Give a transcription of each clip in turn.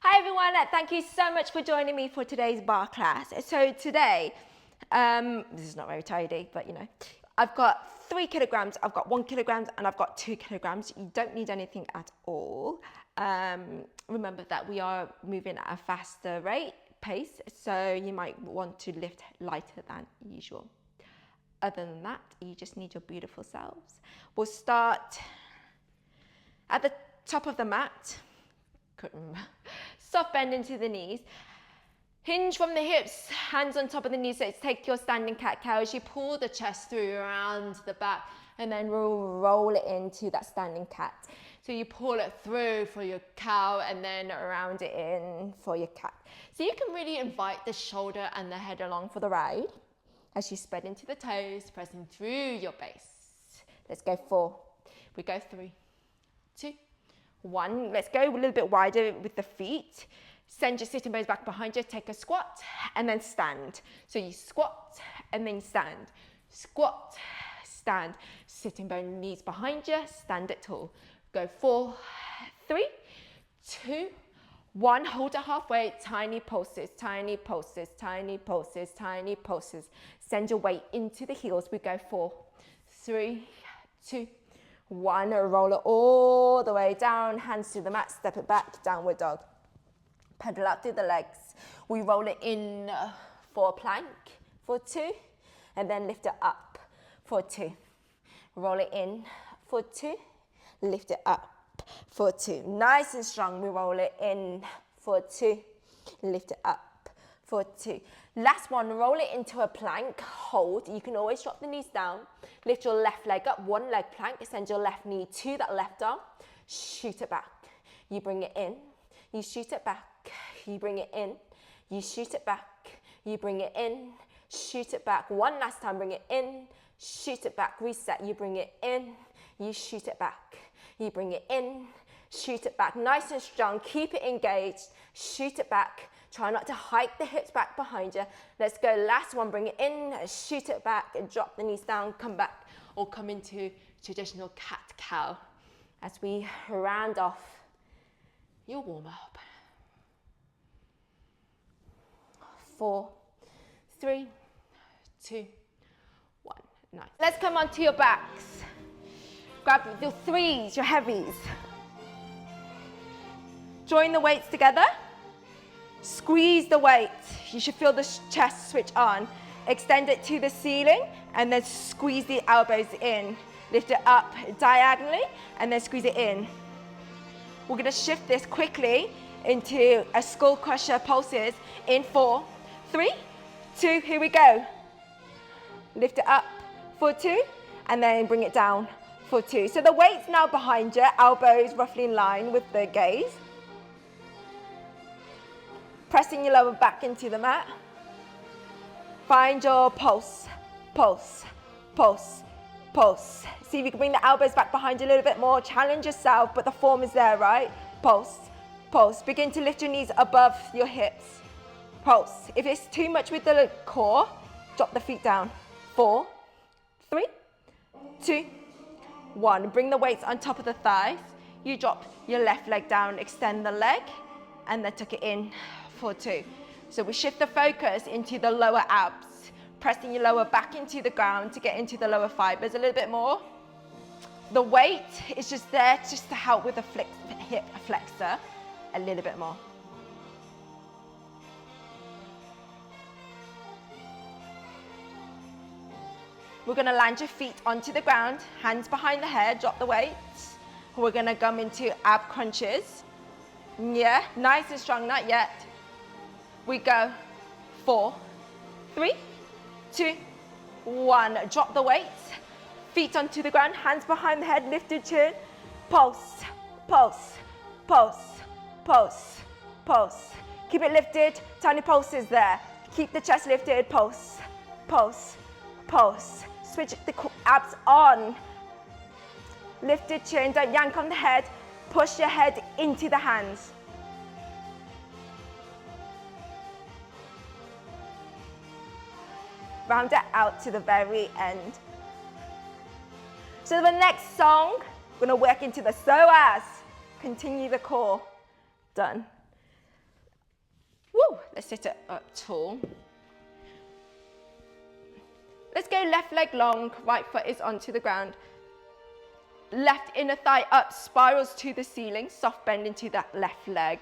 Hi everyone, thank you so much for joining me for today's bar class. So today, this is not very tidy, but you know, I've got 3 kilograms, I've got 1 kilogram, and I've got 2 kilograms. You don't need anything at all. Remember that we are moving at a faster pace, so you might want to lift lighter than usual. Other than that, you just need your beautiful selves. We'll start at the top of the mat. Soft bend into the knees. Hinge from the hips, hands on top of the knees. So take your standing cat-cow as you pull the chest through around the back and then roll it into that standing cat. So you pull it through for your cow and then around it in for your cat. So you can really invite the shoulder and the head along for the ride as you spread into the toes, pressing through your base. Let's go 4. We go 3, 2, 1. Let's go a little bit wider with the feet. Send your sitting bones back behind you. Take a squat and then stand. So you squat and then stand. Squat, stand. Sitting bone knees behind you. Stand it tall. Go 4, 3, 2, 1. Hold it halfway. Tiny pulses, tiny pulses, tiny pulses, tiny pulses. Send your weight into the heels. We go 4, 3, 2, 1. Roll it all the way down. Hands to the mat. Step it back. Downward dog. Pedal out through the legs. We roll it in for a plank for 2, and then lift it up for 2. Roll it in for 2, lift it up for 2. Nice and strong. We roll it in for 2, lift it up for 2. Last one, roll it into a plank, hold. You can always drop the knees down. Lift your left leg up, 1 leg plank. Send your left knee to that left arm. Shoot it back. You bring it in. You shoot it back. You bring it in. You shoot it back. You bring it in. Shoot it back. One last time, bring it in. Shoot it back. Reset. You bring it in. You shoot it back. You bring it in. Shoot it back. Nice and strong. Keep it engaged. Shoot it back. Try not to hike the hips back behind you. Let's go. Last one. Bring it in. Shoot it back. Drop the knees down. Come back. Or come into traditional cat-cow as we round off your warm-up. 4, 3, 2, 1. Nice. Let's come onto your backs. Grab your 3s, your heavies. Join the weights together. Squeeze the weight. You should feel the chest switch on. Extend it to the ceiling and then squeeze the elbows in. Lift it up diagonally and then squeeze it in. We're going to shift this quickly into a skull crusher pulses in 4, 3, 2, here we go. Lift it up for 2 and then bring it down for 2. So the weight's now behind you, elbows roughly in line with the gaze. Pressing your lower back into the mat. Find your pulse, pulse, pulse, pulse. See if you can bring the elbows back behind you a little bit more. Challenge yourself, but the form is there, right? Pulse, pulse. Begin to lift your knees above your hips. Pulse. If it's too much with the core, drop the feet down. 4, 3, 2, 1. Bring the weights on top of the thighs. You drop your left leg down, extend the leg, and then tuck it in for 2. So we shift the focus into the lower abs, pressing your lower back into the ground to get into the lower fibers a little bit more. The weight is just there just to help with the hip flexor a little bit more. We're going to land your feet onto the ground, hands behind the head, drop the weights. We're going to come into ab crunches. Yeah, nice and strong, not yet. We go 4, 3, 2, 1. Drop the weights, feet onto the ground, hands behind the head, lifted chin. Pulse, pulse, pulse, pulse, pulse. Keep it lifted, tiny pulses there. Keep the chest lifted, pulse, pulse, pulse. Switch the abs on. Lifted chin, don't yank on the head. Push your head into the hands. Round it out to the very end. So the next song, we're going to work into the psoas. Continue the core. Done. Woo! Let's sit it up tall. Let's go left leg long, right foot is onto the ground. Left inner thigh up, spirals to the ceiling, soft bend into that left leg.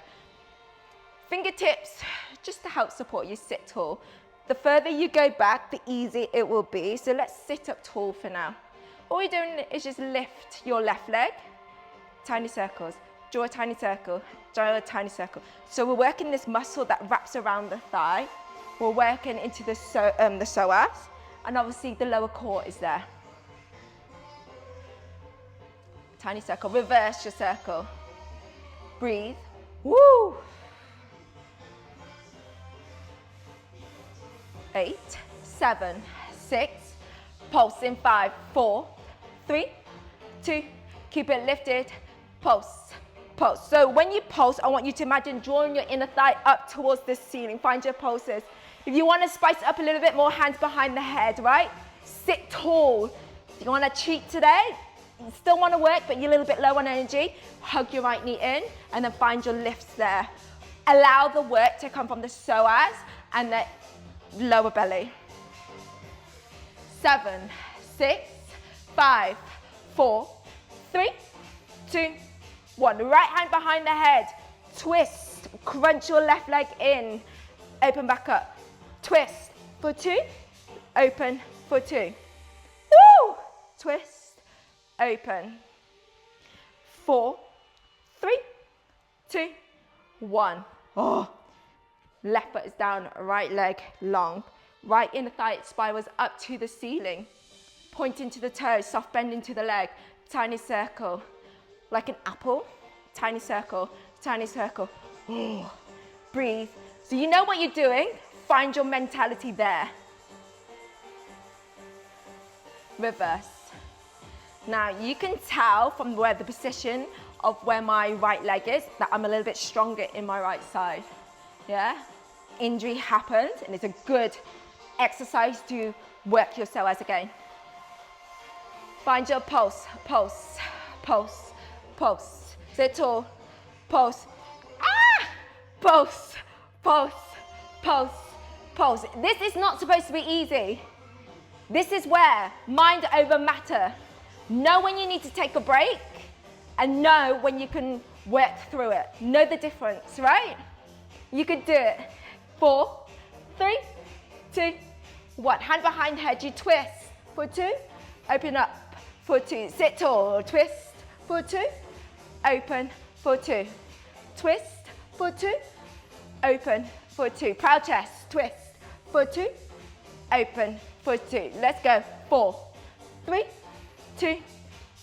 Fingertips, just to help support you, sit tall. The further you go back, the easier it will be. So let's sit up tall for now. All you're doing is just lift your left leg, tiny circles, draw a tiny circle, draw a tiny circle. So we're working this muscle that wraps around the thigh. We're working into the psoas, and obviously the lower core is there. Tiny circle, reverse your circle. Breathe. Woo! 8, 7, 6, pulse in 5, 4, 3, 2, keep it lifted, pulse, pulse. So when you pulse, I want you to imagine drawing your inner thigh up towards the ceiling. Find your pulses. If you want to spice it up a little bit more, hands behind the head, right? Sit tall. If you want to cheat today, you still want to work, but you're a little bit low on energy, hug your right knee in, and then find your lifts there. Allow the work to come from the psoas and the lower belly. 7, 6, 5, 4, 3, 2, 1. Right hand behind the head. Twist. Crunch your left leg in. Open back up. Twist for 2. Open for 2. Woo! Twist. Open. 4, 3, 2, 1. Oh. Left foot is down, right leg long. Right inner thigh spirals up to the ceiling. Point into the toes, soft bend into the leg. Tiny circle, like an apple. Tiny circle, tiny circle. Oh. Breathe. So you know what you're doing. Find your mentality there. Reverse. Now you can tell from where the position of where my right leg is that I'm a little bit stronger in my right side. Yeah? Injury happens and it's a good exercise to work your psoas again. Find your pulse, pulse, pulse, pulse. Sit tall, pulse, ah! Pulse, pulse, pulse, pulse. This is not supposed to be easy. This is where mind over matter. Know when you need to take a break and know when you can work through it. Know the difference, right? You could do it. 4, 3, 2, 1. Hand behind head, you twist for 2, open up for 2. Sit tall, twist for 2, open for 2. Twist for 2, open for 2. Proud chest, twist for 2, open for 2. Let's go. 4, 3, 2,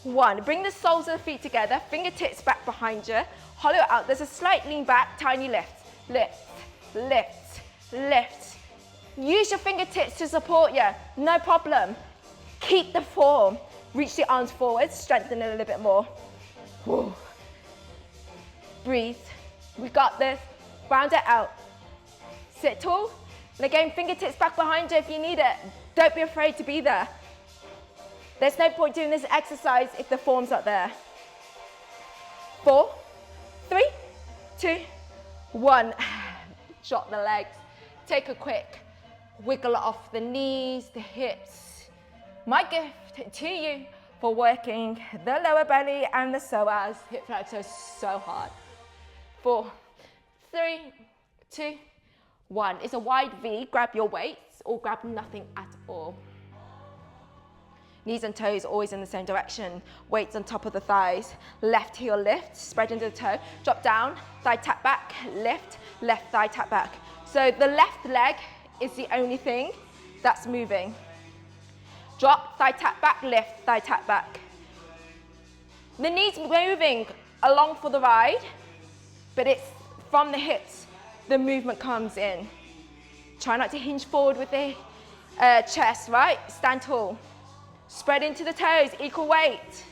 1. Bring the soles of the feet together, fingertips back behind you, hollow it out. There's a slight lean back, tiny lift, lift, lift, lift. Use your fingertips to support you, no problem. Keep the form. Reach the arms forward, strengthen it a little bit more. Whew. Breathe. We got this. Round it out. Sit tall. And again, fingertips back behind you if you need it. Don't be afraid to be there. There's no point doing this exercise if the form's not there. 4, 3, 2, 1. Drop the legs. Take a quick wiggle off the knees, the hips. My gift to you for working the lower belly and the psoas, hip flexors so hard. 4, 3, 2, 1. It's a wide V. Grab your weights or grab nothing at all. Knees and toes always in the same direction. Weights on top of the thighs. Left heel lift, spread into the toe. Drop down, thigh tap back, lift, left thigh tap back. So the left leg is the only thing that's moving. Drop, thigh tap back, lift, thigh tap back. The knees moving along for the ride, but it's from the hips the movement comes in. Try not to hinge forward with the chest, right? Stand tall. Spread into the toes, equal weight.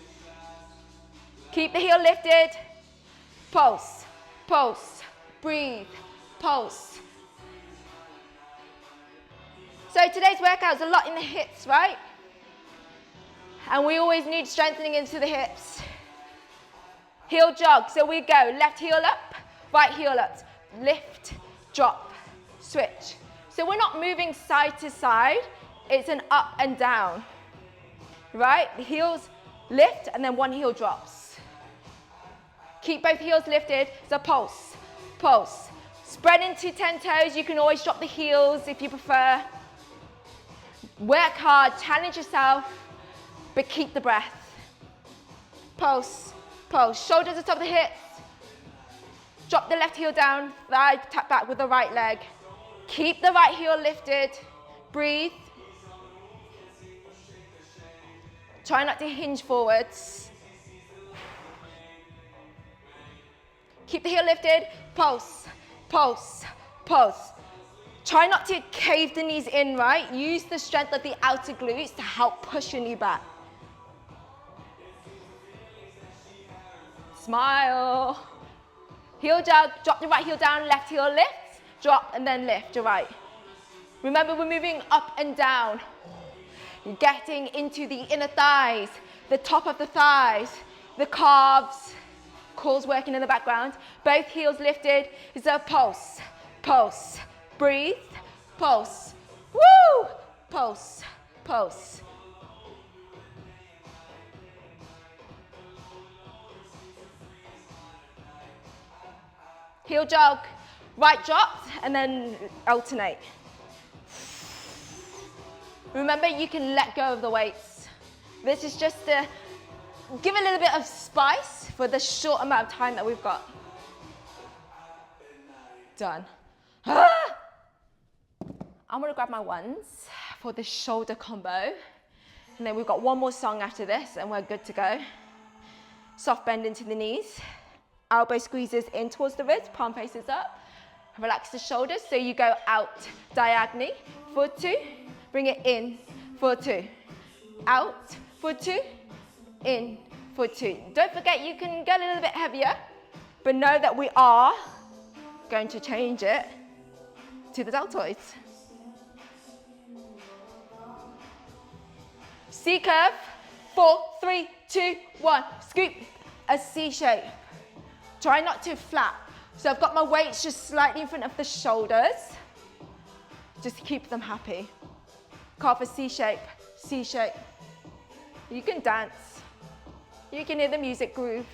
Keep the heel lifted. Pulse, pulse, breathe, pulse. So today's workout is a lot in the hips, right? And we always need strengthening into the hips. Heel jog, so we go left heel up, right heel up. Lift, drop, switch. So we're not moving side to side, it's an up and down, right? The heels lift and then one heel drops. Keep both heels lifted, so pulse, pulse. Spread into 10 toes, you can always drop the heels if you prefer. Work hard, challenge yourself, but keep the breath. Pulse, pulse, shoulders atop the hips. Drop the left heel down, thigh tap back with the right leg. Keep the right heel lifted, breathe. Try not to hinge forwards. Keep the heel lifted, pulse, pulse, pulse. Try not to cave the knees in, right? Use the strength of the outer glutes to help push your knee back. Smile. Heel jog, drop the right heel down, left heel lifts, drop and then lift your right. Remember, we're moving up and down. You're getting into the inner thighs, the top of the thighs, the calves, core working in the background. Both heels lifted, it's a pulse, pulse, breathe, pulse, woo, pulse, pulse. Heel jog, right dropped, and then alternate. Remember, you can let go of the weights. This is just to give a little bit of spice for the short amount of time that we've got. Done. I'm gonna grab my ones for the shoulder combo. And then we've got one more song after this, and we're good to go. Soft bend into the knees. Elbow squeezes in towards the wrist, palm faces up. Relax the shoulders, so you go out diagonally for 2. Bring it in for 2. Out for 2. In for 2. Don't forget, you can get a little bit heavier, but know that we are going to change it to the deltoids. C curve. 4, 3, 2, 1. Scoop a C shape. Try not to flap. So I've got my weights just slightly in front of the shoulders. Just to keep them happy. Carve a C shape, C shape. You can dance. You can hear the music groove.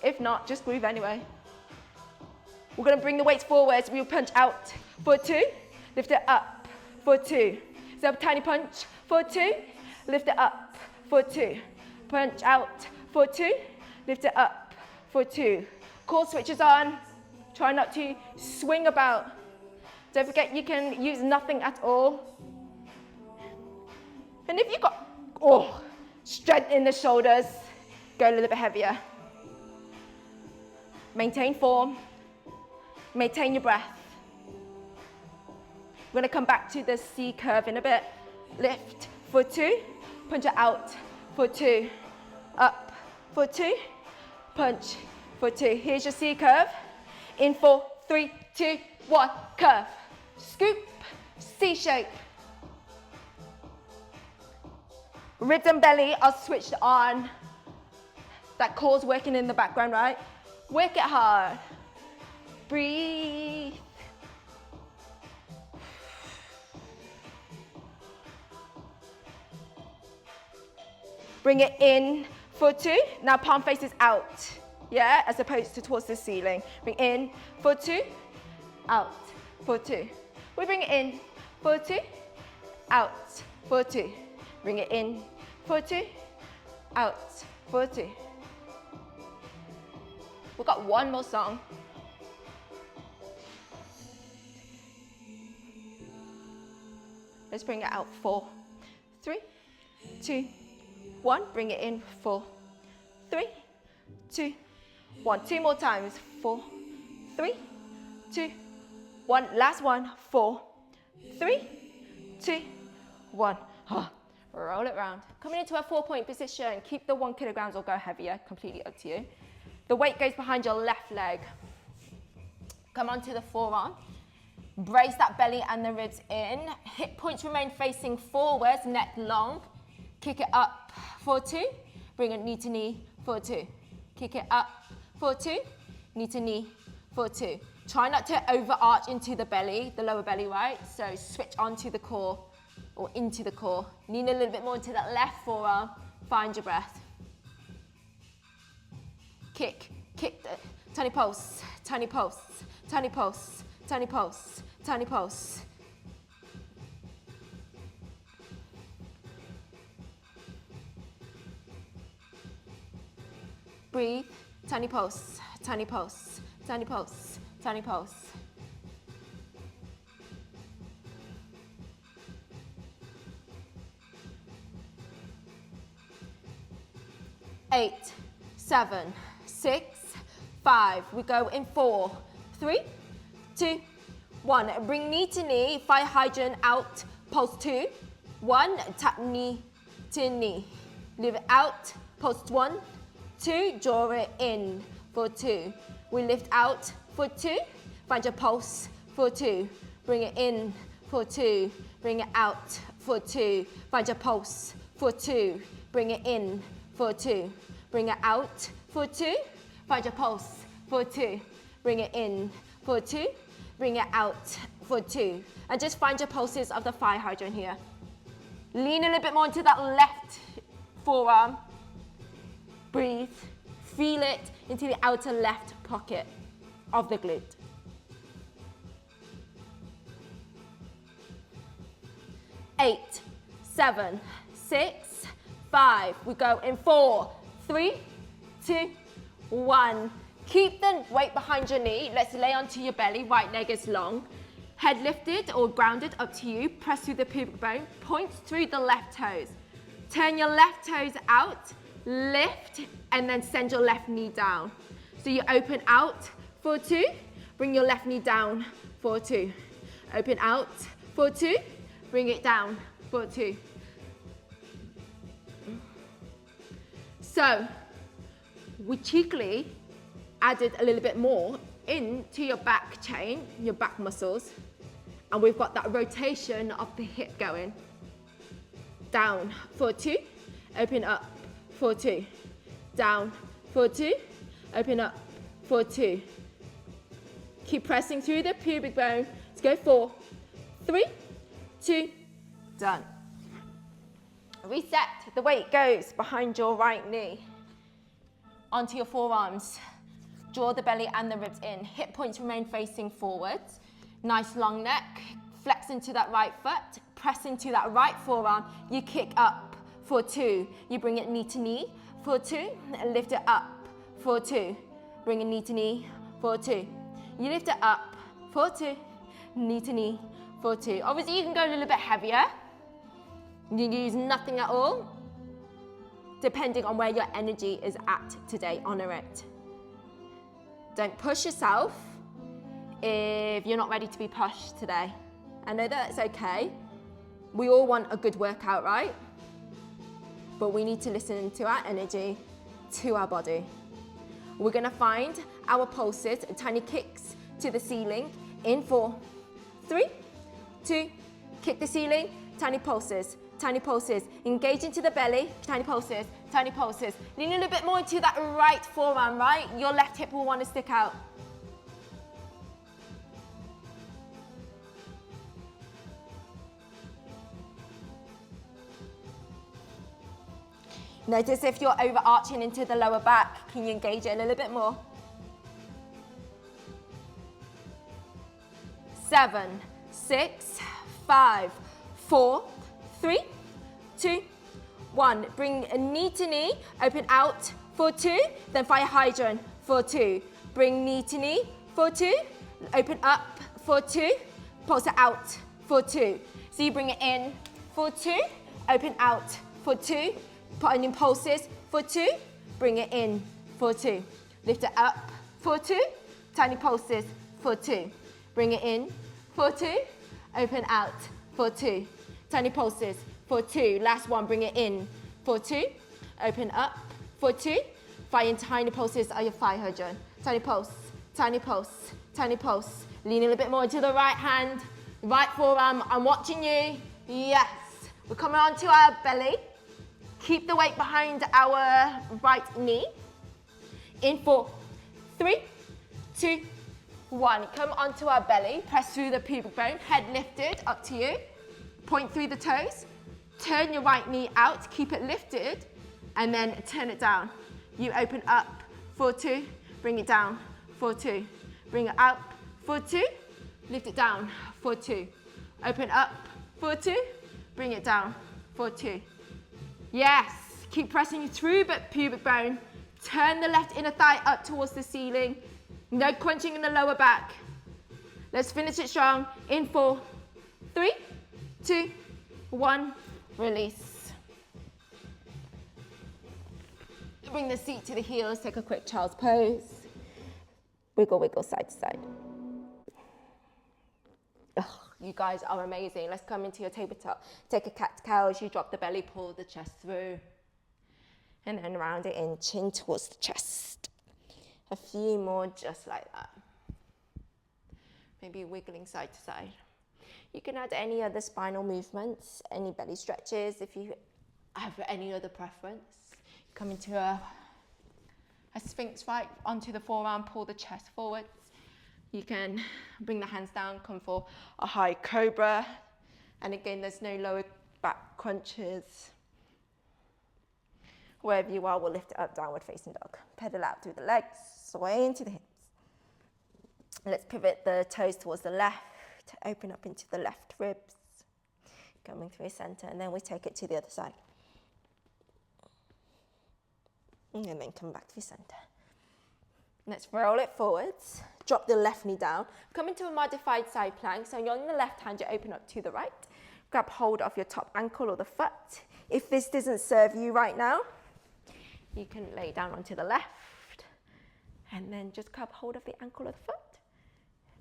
If not, just groove anyway. We're gonna bring the weights forwards. We'll punch out for 2, lift it up for 2. So a tiny punch for 2, lift it up for 2. Punch out for 2, lift it up for 2. Core switches on. Try not to swing about. Don't forget, you can use nothing at all. And if you've got strength in the shoulders, go a little bit heavier. Maintain form. Maintain your breath. We're gonna come back to the C curve in a bit. Lift for 2, punch it out for 2, up for 2, punch for 2. Here's your C curve. In 4, 3, 2, 1, curve. Scoop, C shape. Ribs and belly are switched on. That core's working in the background, right? Work it hard. Breathe. Bring it in for 2. Now palm faces out, yeah, as opposed to towards the ceiling. Bring in for 2, out for 2. We bring it in for 2, out for 2. Bring it in for 2, out for 2. We've got one more song. Let's bring it out. 4, 3, 2, 1. Bring it in. 4, 3, 2, 1. 2 more times. 4, 3, 2, 1. Last one. 4, 3, 2, 1. Roll it round. Coming into a 4-point position. Keep the 1 kilograms or go heavier. Completely up to you. The weight goes behind your left leg. Come onto the forearm. Brace that belly and the ribs in. Hip points remain facing forwards, neck long. Kick it up for 2. Bring a knee to knee for 2. Kick it up for 2. Knee to knee for 2. Try not to overarch into the belly, the lower belly, right? So switch onto the core or into the core. Lean a little bit more into that left forearm. Find your breath. Kick, kick, tiny pulse, tiny pulse, tiny pulse, tiny pulse, tiny pulse. Breathe, tiny pulse, tiny pulse, tiny pulse, tiny pulse. Eight, 7, 6, 5. We go in 4, 3, 2, 1. Bring knee to knee, fire hydrant out, pulse 2, 1, tap knee to knee. Leave it out, pulse 1, 2, draw it in for 2. We lift out for 2, find your pulse for 2. Bring it in for 2, bring it out for 2. Find your pulse for 2, bring it in for 2. Bring it out for 2, find your pulse for 2. Bring it in for 2, bring it out for 2. And just find your pulses of the fire hydrant here. Lean a little bit more into that left forearm. Breathe, feel it into the outer left pocket of the glute. Eight, 7, 6, 5. We go in 4, 3, 2, 1. Keep the weight behind your knee. Let's lay onto your belly. Right leg is long. Head lifted or grounded, up to you. Press through the pubic bone. Point through the left toes. Turn your left toes out. Lift and then send your left knee down. So you open out for 2. Bring your left knee down for 2. Open out for 2. Bring it down for 2. So we cheekily added a little bit more into your back chain, your back muscles, and we've got that rotation of the hip going. Down for 2, open up for 2. Down for 2, open up for 2. Keep pressing through the pubic bone. Let's go 4, 3, 2, done. Reset. The weight goes behind your right knee. Onto your forearms. Draw the belly and the ribs in. Hip points remain facing forwards. Nice long neck. Flex into that right foot. Press into that right forearm. You kick up for 2. You bring it knee to knee for 2. And lift it up for 2. Bring it knee to knee for 2. You lift it up for 2. Knee to knee for 2. Obviously, you can go a little bit heavier. You can use nothing at all, depending on where your energy is at today. Honor it. Don't push yourself if you're not ready to be pushed today. I know that's okay. We all want a good workout, right? But we need to listen to our energy, to our body. We're gonna find our pulses, tiny kicks to the ceiling in 4, 3, 2, kick the ceiling, tiny pulses. Tiny pulses. Engage into the belly. Tiny pulses. Tiny pulses. Lean a little bit more into that right forearm, right? Your left hip will want to stick out. Notice if you're overarching into the lower back. Can you engage it a little bit more? 7, 6, 5, 4, 3, 2, 1. Bring a knee to knee, open out for 2, then fire hydrant for 2. Bring knee to knee for 2, open up for 2, pulse it out for 2. So you bring it in for 2, open out for 2, put in pulses for 2, bring it in for 2. Lift it up for 2, tiny pulses for 2. Bring it in for 2, open out for 2. Tiny pulses for 2. Last one, bring it in for 2. Open up for 2. Fire in tiny pulses are your fire hydrant. Tiny pulse, tiny pulse, tiny pulse. Lean a little bit more into the right hand, right forearm. I'm watching you. Yes. We're coming onto our belly. Keep the weight behind our right knee. In 4, 3, 2, 1. Come onto our belly, press through the pubic bone, head lifted, up to you. Point through the toes, turn your right knee out, keep it lifted, and then turn it down. You open up, 4, 2, bring it down, 4, 2, bring it out, 4, 2, lift it down, 4, 2, open up, 4, 2, bring it down, 4, 2. Yes, keep pressing through but pubic bone. Turn the left inner thigh up towards the ceiling. No crunching in the lower back. Let's finish it strong. In 4, 3, 2, 1, release. Bring the seat to the heels, take a quick child's pose. Wiggle, wiggle, side to side. Oh, you guys are amazing. Let's come into your tabletop. Take a cat-cow as you drop the belly, pull the chest through. And then round it in, chin towards the chest. A few more just like that. Maybe wiggling side to side. You can add any other spinal movements, any belly stretches if you have any other preference. Come into a sphinx right onto the forearm, pull the chest forwards. You can bring the hands down, come for a high cobra. And again, there's no lower back crunches. Wherever you are, we'll lift it up, downward facing dog. Pedal out through the legs, sway into the hips. Let's pivot the toes towards the left, open up into the left ribs, coming through center, and then we take it to the other side. And then come back to center. Let's roll it forwards, drop the left knee down, come into a modified side plank. So you're on the left hand, you open up to the right, grab hold of your top ankle or the foot. If this doesn't serve you right now, you can lay down onto the left and then just grab hold of the ankle or the foot.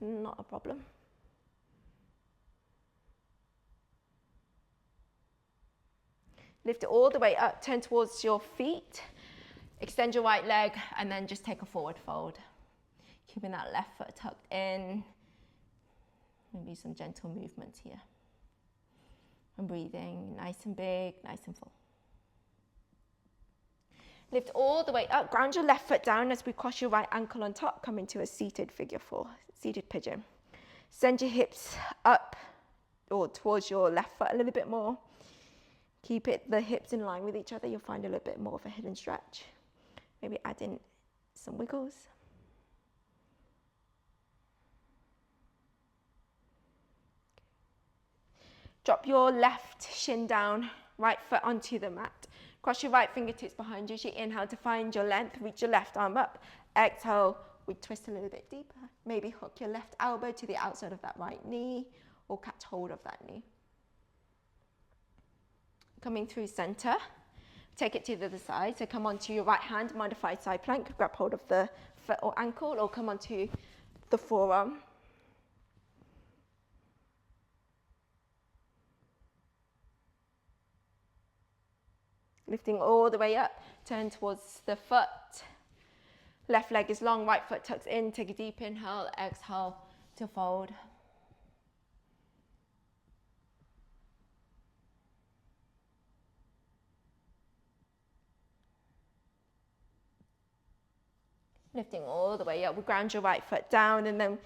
Not a problem. Lift it all the way up, turn towards your feet. Extend your right leg and then just take a forward fold. Keeping that left foot tucked in. Maybe some gentle movements here. And breathing nice and big, nice and full. Lift all the way up, ground your left foot down as we cross your right ankle on top, come into a seated figure 4, seated pigeon. Send your hips up or towards your left foot a little bit more. Keep the hips in line with each other, you'll find a little bit more of a hidden stretch. Maybe add in some wiggles. Drop your left shin down, right foot onto the mat. Cross your right fingertips behind you as you inhale to find your length. Reach your left arm up. Exhale, we twist a little bit deeper. Maybe hook your left elbow to the outside of that right knee or catch hold of that knee. Coming through center. Take it to the other side. So come onto your right hand, modified side plank. Grab hold of the foot or ankle or come onto the forearm. Lifting all the way up, turn towards the foot. Left leg is long, right foot tucks in. Take a deep inhale, exhale to fold. Lifting all the way up, we ground your right foot down and then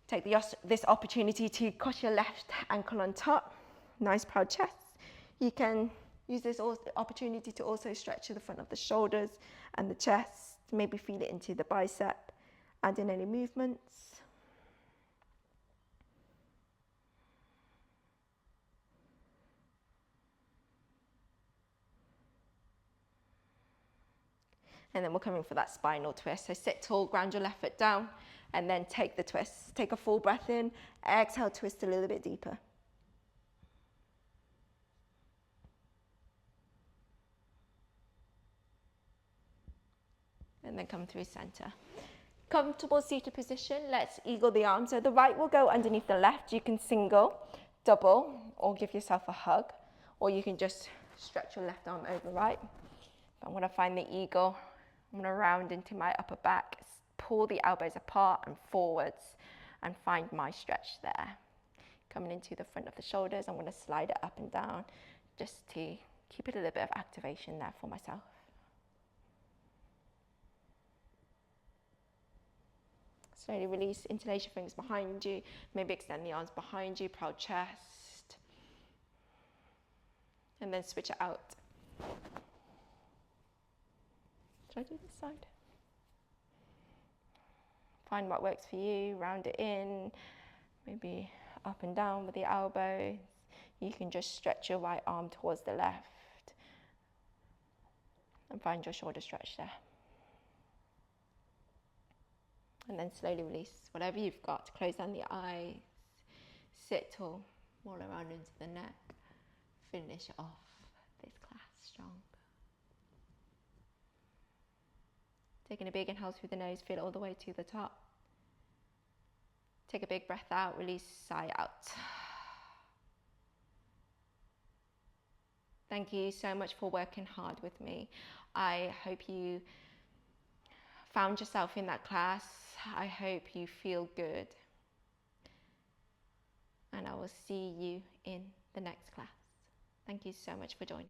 take this opportunity to cross your left ankle on top. Nice proud chest. You can use this opportunity to also stretch to the front of the shoulders and the chest. Maybe feel it into the bicep. Add in any movements. And then we're coming for that spinal twist. So sit tall, ground your left foot down, and then take the twist. Take a full breath in, exhale, twist a little bit deeper. And then come through center. Comfortable seated position, let's eagle the arms. So the right will go underneath the left. You can single, double, or give yourself a hug. Or you can just stretch your left arm over right. I'm gonna find the eagle. I'm gonna round into my upper back, pull the elbows apart and forwards, and find my stretch there. Coming into the front of the shoulders, I'm gonna slide it up and down, just to keep it a little bit of activation there for myself. Slowly release, interlace your fingers behind you. Maybe extend the arms behind you, proud chest. And then switch it out. Should I do this side? Find what works for you, round it in, maybe up and down with the elbows. You can just stretch your right arm towards the left and find your shoulder stretch there. And then slowly release whatever you've got. Close down the eyes, sit tall, roll around into the neck. Finish off this class strong. Taking a big inhale through the nose, feel it all the way to the top. Take a big breath out, release, sigh out. Thank you so much for working hard with me. I hope you found yourself in that class. I hope you feel good. And I will see you in the next class. Thank you so much for joining.